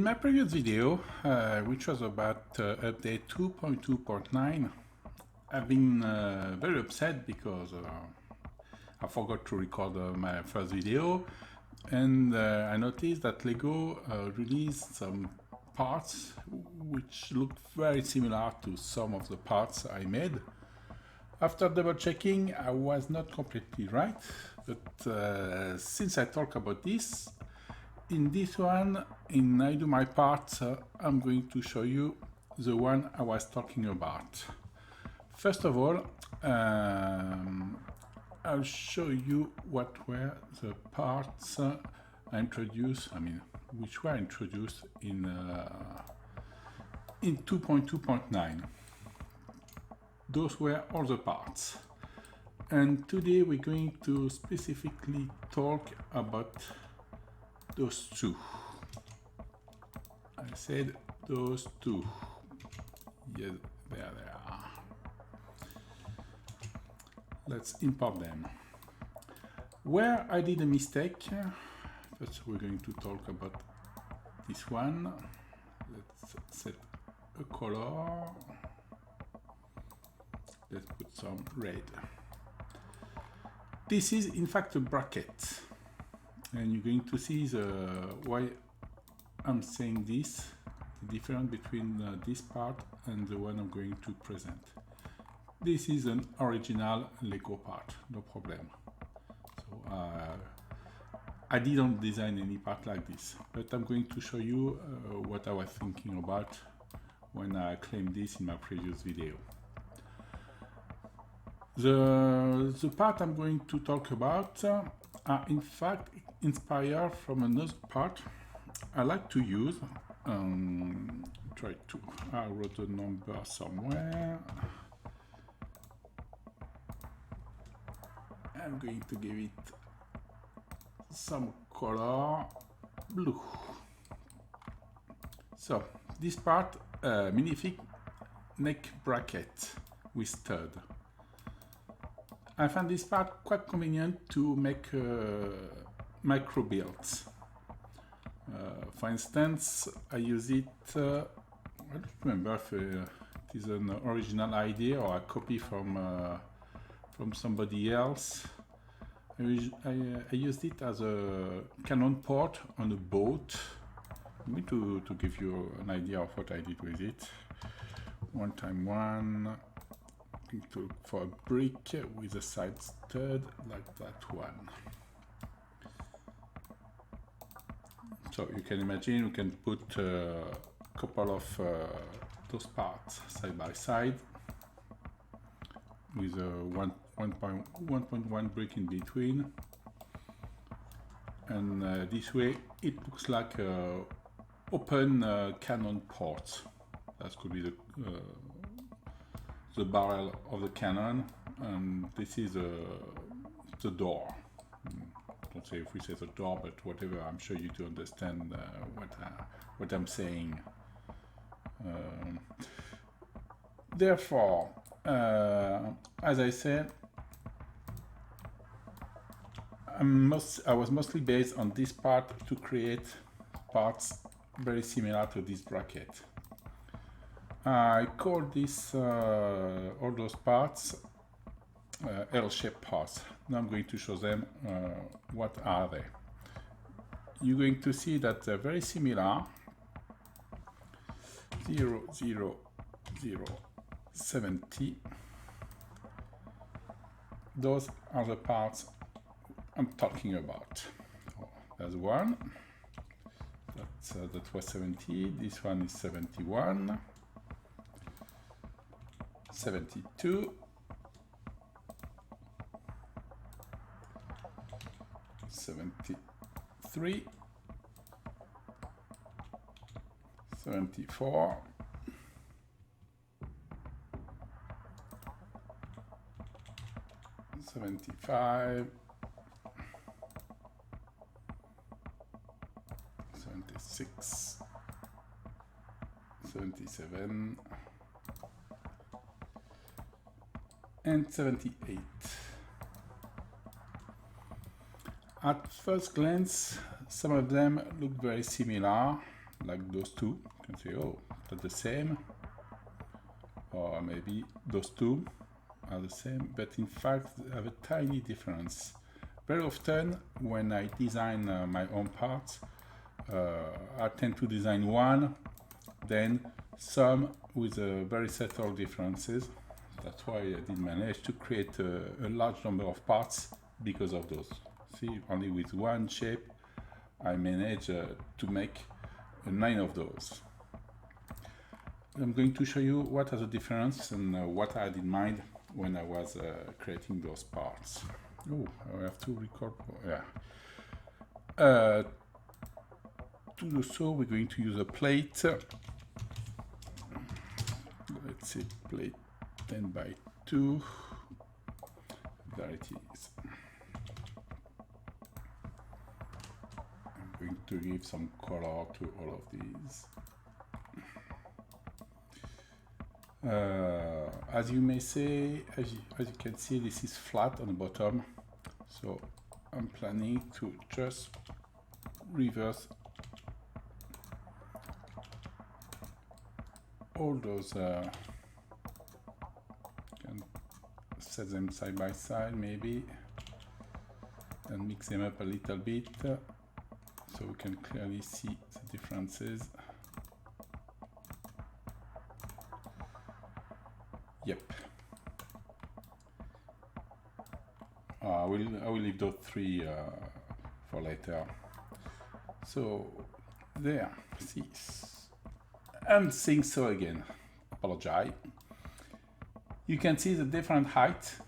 my previous video, which was about update 2.2.9, I've been very upset because I forgot to record my first video, and I noticed that LEGO released some parts which looked very similar to some of the parts I made. After double checking, I was not completely right, but since I talk about this, in this one, in I Do My Part, I'm going to show you the one I was talking about. First of all, I'll show you what were the parts I introduced, which were introduced in 2.2.9. Those were all the parts. And today we're going to specifically talk about those two. I said those two. Yes, there they are. Let's import them. Where I did a mistake, first we're going to talk about this one. Let's set a color. Let's put some red. This is in fact a bracket. And you're going to see why I'm saying this, the difference between this part and the one I'm going to present. This is an original LEGO part, no problem. So I didn't design any part like this, but I'm going to show you what I was thinking about when I claimed this in my previous video. The part I'm going to talk about are in fact inspired from another part I like to use. I wrote a number somewhere. I'm going to give it some color blue. So this part, minifig neck bracket with stud. I find this part quite convenient to make micro builds. For instance, I use it, I don't remember if it is an original idea or a copy from somebody else. I used it as a cannon port on a boat. I'm going to give you an idea of what I did with it. 1x1. To look for a brick with a side stud like that one. So you can imagine we can put a couple of those parts side by side with a 1.1 brick in between, and this way it looks like open cannon ports. That could be the barrel of the cannon, and this is the door. Don't say if we say the door, but whatever, I'm sure you do understand what I'm saying. Therefore, as I said, I was mostly based on this part to create parts very similar to this bracket. I call this all those parts L-shaped parts. Now I'm going to show them what are they. You're going to see that they're very similar. 0, 0, 0, 70. Those are the parts I'm talking about. Oh, there's one. That was 70. This one is 71. 72, 73, 74, 75, 76, 77, and 78. At first glance, some of them look very similar, like those two. You can say, oh, they're the same, or maybe those two are the same, but in fact they have a tiny difference. Very often when I design my own parts, I tend to design one, then some with very subtle differences. That's why I did manage to create a large number of parts because of those. See, only with one shape I managed to make 9 of those. I'm going to show you what are the difference and what I had in mind when I was creating those parts. Oh, I have to record. Yeah. To do so, we're going to use a plate. Let's say plate 10 by 2. There it is. I'm going to give some color to all of these. As you may say, as you can see, this is flat on the bottom, so I'm planning to just reverse all those, can set them side by side maybe, and mix them up a little bit, so we can clearly see the differences. Yep. I will leave those 3 for later. So there, see, and saying so again. Apologize. You can see the different height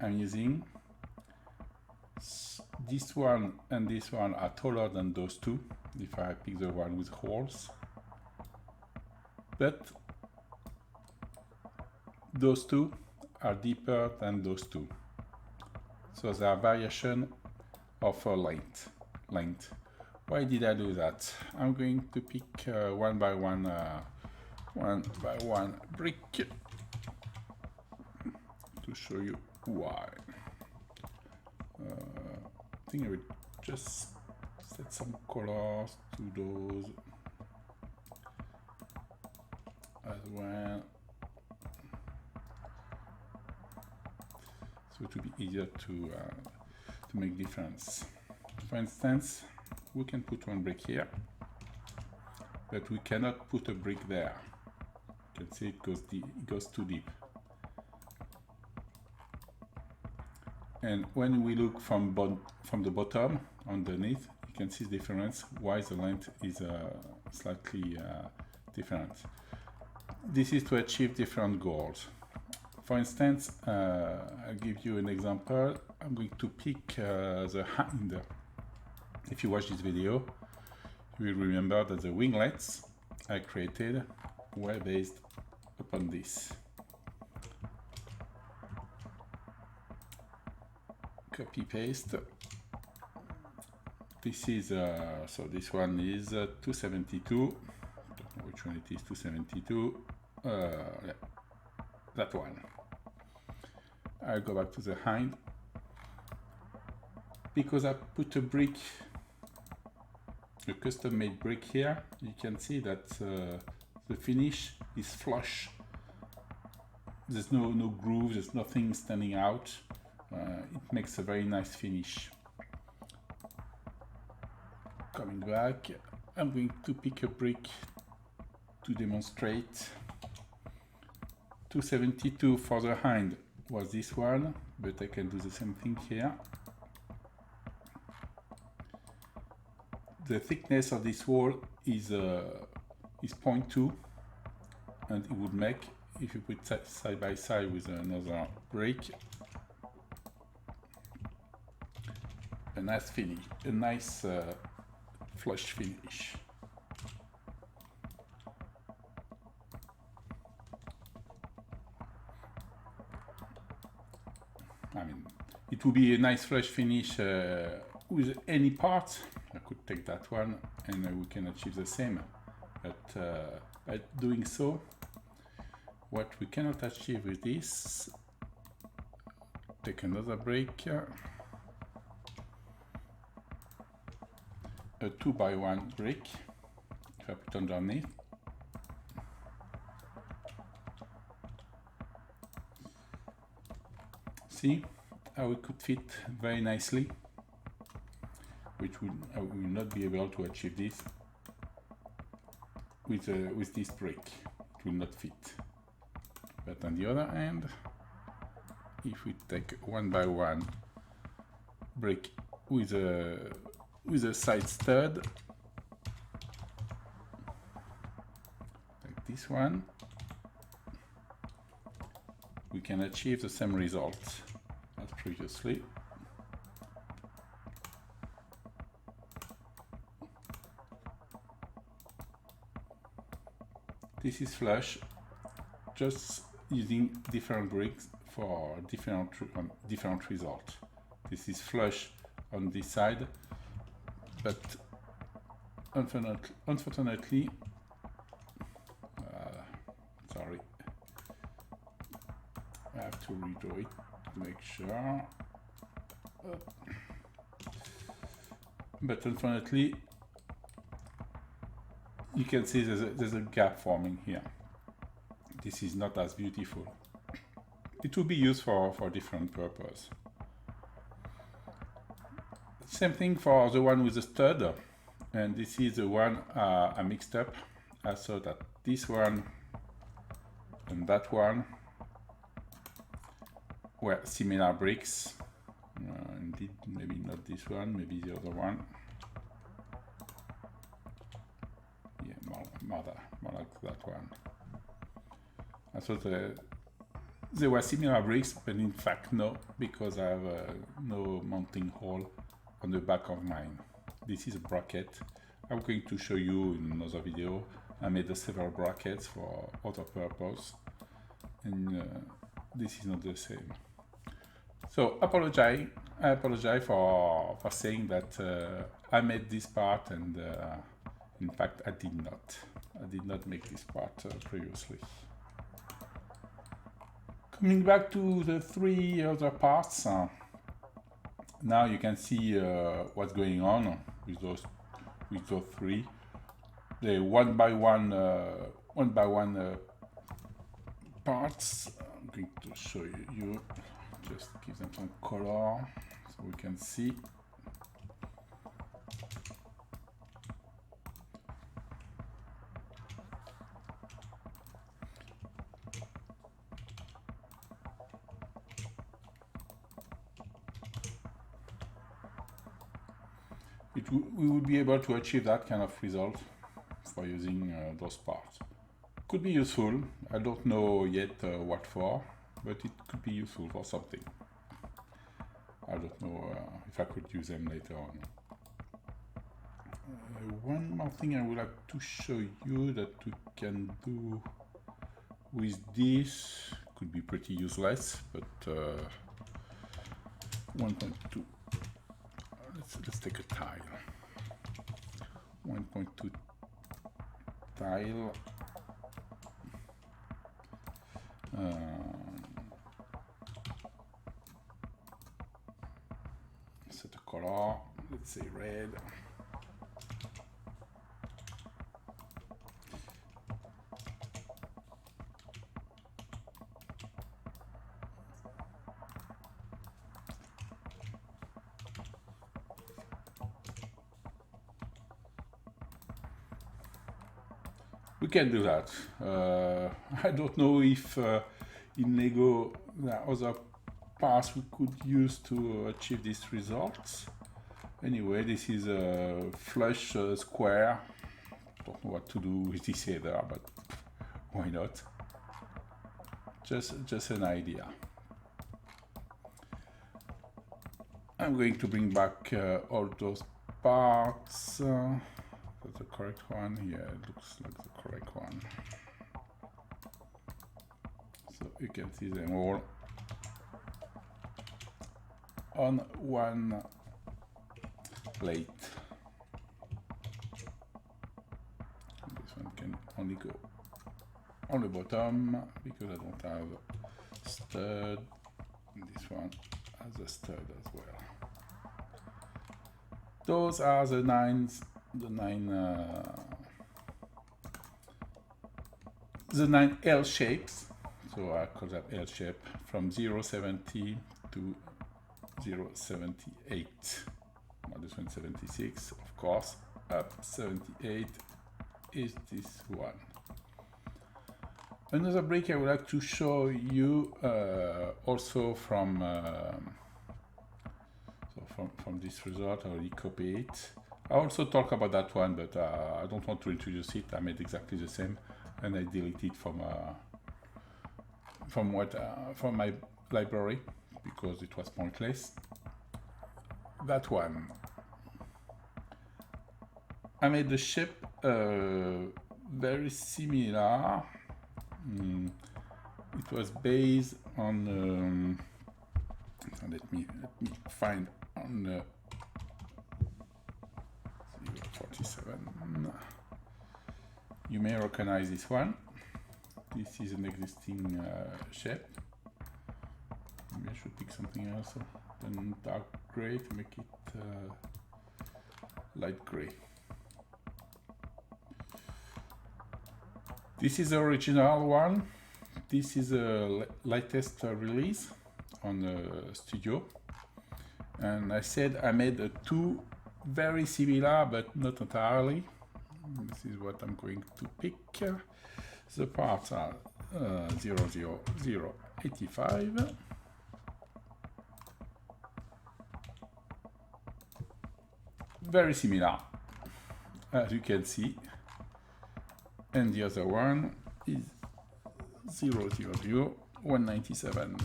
I'm using. This one and this one are taller than those two. If I pick the one with holes, but those two are deeper than those two. So there are variation of length. Why did I do that? I'm going to pick one by one brick to show you why. I think I will just set some colors to those as well, so it will be easier to make difference. For instance, we can put one brick here, but we cannot put a brick there. You can see it goes deep, it goes too deep. And when we look from the bottom underneath, you can see the difference, why the length is slightly different. This is to achieve different goals. For instance, I'll give you an example. I'm going to pick the hind. If you watch this video, you will remember that the winglets I created were based upon this. Copy paste. This is so this one is 272. Don't know which one it is. 272. Yeah, that one. I'll go back to the hind. Because I put a brick, a custom-made brick here, you can see that the finish is flush. There's no groove, there's nothing standing out. It makes a very nice finish. Coming back, I'm going to pick a brick to demonstrate. 272 for the hind was this one, but I can do the same thing here. The thickness of this wall is 0.2, and it would make, if you put side by side with another brick, a nice finish, a nice flush finish. I mean, it would be a nice flush finish with any part. I could take that one and we can achieve the same. But by doing so, what we cannot achieve with this, take another brick, a 2x1 brick, if I put underneath, see how it could fit very nicely, which I will not be able to achieve this with this brick. It will not fit. But on the other hand, if we take one by one brick with a side stud, like this one, we can achieve the same result as previously. This is flush, just using different bricks for different results. This is flush on this side, but unfortunately, sorry, I have to redraw it to make sure. But unfortunately, you can see there's a gap forming here. This is not as beautiful. It will be used for different purpose. Same thing for the one with the stud, and this is the one I mixed up. I saw that this one and that one were similar bricks. Indeed, maybe not this one, maybe the other one. Yeah, more like that one. I thought they were similar bricks, but in fact no, because I have no mounting hole on the back of mine. This is a bracket. I'm going to show you in another video. I made several brackets for other purpose, and this is not the same. So I apologize for saying that I made this part, and in fact I did not make this part previously. Coming back to the three other parts, now you can see what's going on with those three. The one by one parts. I'm going to show you. Just give them some color so we can see. We will be able to achieve that kind of result for using those parts. Could be useful. I don't know yet what for, but it could be useful for something. I don't know if I could use them later on. One more thing I would like to show you that we can do with this, could be pretty useless, but 1.2. Let's take a tile. 1.2 tile. Set a color. Let's say red. We can do that. I don't know if in Lego there are other parts we could use to achieve these results. Anyway, this is a flush square. Don't know what to do with this either, but why not? Just an idea. I'm going to bring back all those parts. That's the correct one. Yeah, it looks like the correct one. So you can see them all on one plate. And this one can only go on the bottom because I don't have a stud. And this one has a stud as well. Those are the nine the 9 L shapes. So I call that L shape from 070 to 078. Well, this one 76, of course. Up 78 is this one. Another brick I would like to show you also from this result. I already copy it. I also talk about that one, but I don't want to introduce it. I made exactly the same, and I deleted it from my library because it was pointless. That one. I made the shape very similar. It was based on let me find on 047. You may recognize this one. This is an existing shape. Maybe I should pick something else than dark gray to make it light gray. This is the original one. This is a latest release on the studio. And I said I made two very similar, but not entirely. This is what I'm going to pick. The parts are 00085. Very similar, as you can see. And the other one is 000-197.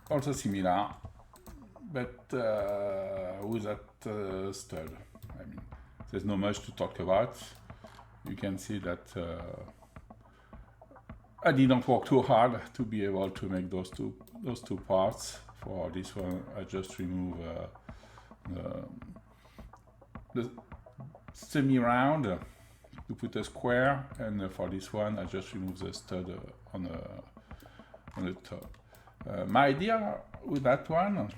Also similar, but without stud. I mean, there's not much to talk about. You can see that I didn't work too hard to be able to make those two parts. For this one, I just remove the semi-round to put a square, and for this one, I just remove the stud on the top. My idea with that one,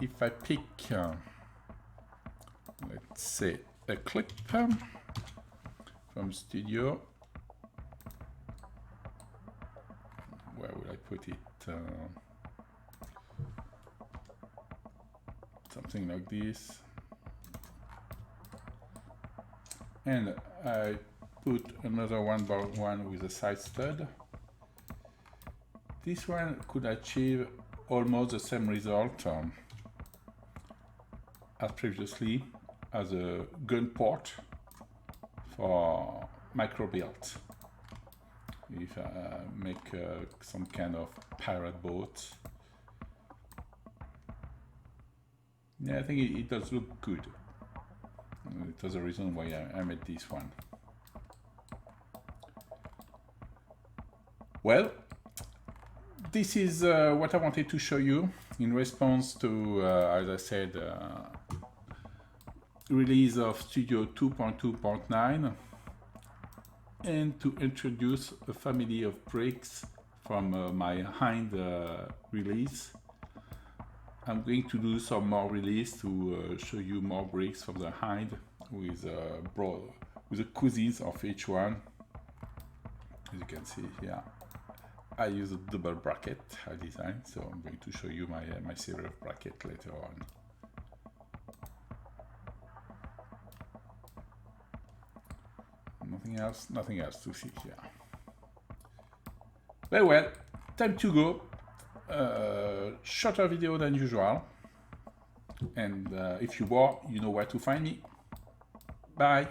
if I pick, let's say, a clip from Studio, where will I put it? Something like this. And I put another 1x1 with a side stud. This one could achieve almost the same result as previously as a gun port for micro build. If I make some kind of pirate boat. Yeah, I think it does look good. It was the reason why I made this one. Well, this is what I wanted to show you in response to, as I said, release of Studio 2.2.9, and to introduce a family of bricks from my Hind release. I'm going to do some more release to show you more bricks from the Hind with the cousins of each one. As you can see here, I use a double bracket I designed, so I'm going to show you my series of bracket later on. Nothing else to see here. Very well, time to go. Shorter video than usual, and if you want, you know where to find me. Bye.